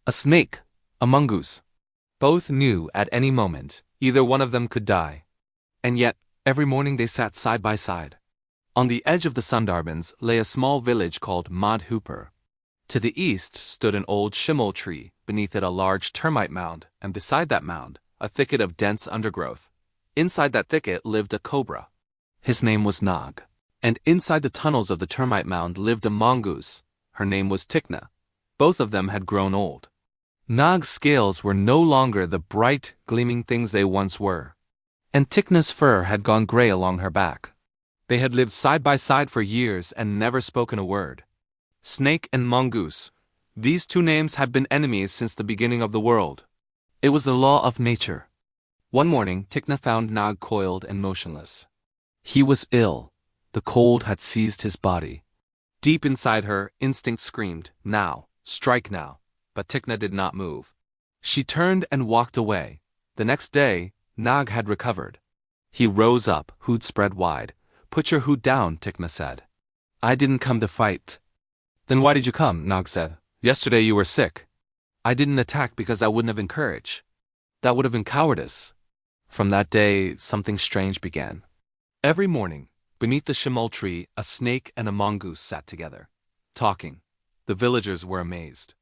A snake, a mongoose. Both knew at any moment either one of them could die. And yet, every morning they sat side by side. On the edge of the Sundarbans lay a small village called Madhupur. To the east stood an old shimol tree, beneath it a large termite mound, and beside that mound, a thicket of dense undergrowth. Inside that thicket lived a cobra. His name was Nag. And inside the tunnels of the termite mound lived a mongoose. Her name was Tikna. Both of them had grown old. Nag's scales were no longer the bright, gleaming things they once were. And Tikna's fur had gone gray along her back. They had lived side by side for years and never spoken a word. Snake and mongoose. These two names had been enemies since the beginning of the world. It was the law of nature. One morning, Tikna found Nag coiled and motionless. He was ill. The cold had seized his body. Deep inside her, instinct screamed, "Now, strike now." But Tikna did not move. She turned and walked away. The next day, Nag had recovered. He rose up, hood spread wide. "Put your hood down," Tikna said. "I didn't come to fight." "Then why did you come?" Nag said. "Yesterday you were sick." "I didn't attack because that wouldn't have been courage. That would have been cowardice." From that day, something strange began. Every morning, beneath the shimol tree, a snake and a mongoose sat together, talking. The villagers were amazed.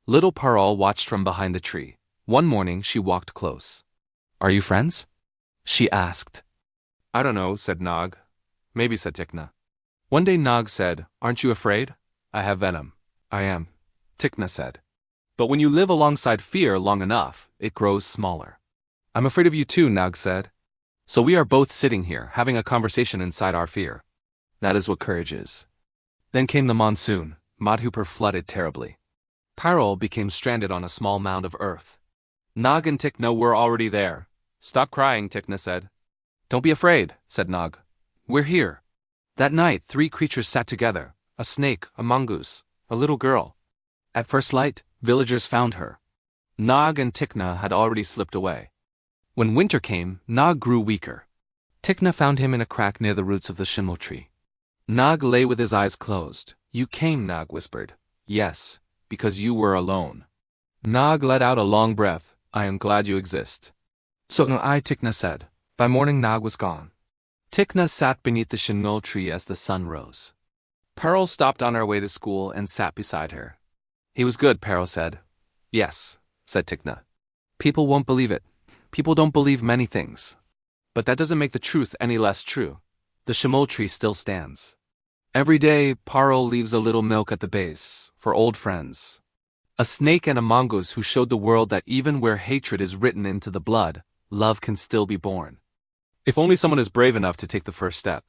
Little Parul watched from behind the tree. One morning, she walked close. "Are you friends?" she asked. "I don't know," said Nag. "Maybe," said Tikna. One day Nag said, "Aren't you afraid?" "I have venom." "I am," Tikna said. "But when you live alongside fear long enough, it grows smaller." "I'm afraid of you too," Nag said. "So we are both sitting here, having a conversation inside our fear. That is what courage is." Then came the monsoon. Madhupur flooded terribly. Parul became stranded on a small mound of earth. Nag and Tikna were already there. "Stop crying," Tikna said. "Don't be afraid," said Nag. "We're here." That night 3 creatures sat together, a snake, a mongoose, a little girl. At first light, villagers found her. Nag and Tikna had already slipped away. When winter came, Nag grew weaker. Tikna found him in a crack near the roots of the shimol tree. Nag lay with his eyes closed. "You came," Nag whispered. "Yes, because you were alone." Nag let out a long breath. "I am glad you exist." "So am I," Tikna said. By morning Nag was gone. Tikna sat beneath the shimol tree as the sun rose. Parul stopped on her way to school and sat beside her. "He was good," Parul said. "Yes," said Tikna. "People won't believe it. People don't believe many things. But that doesn't make the truth any less true. The shimol tree still stands. Every day, Parul leaves a little milk at the base, for old friends. A snake and a mongoose who showed the world that even where hatred is written into the blood, love can still be born. If only someone is brave enough to take the first step."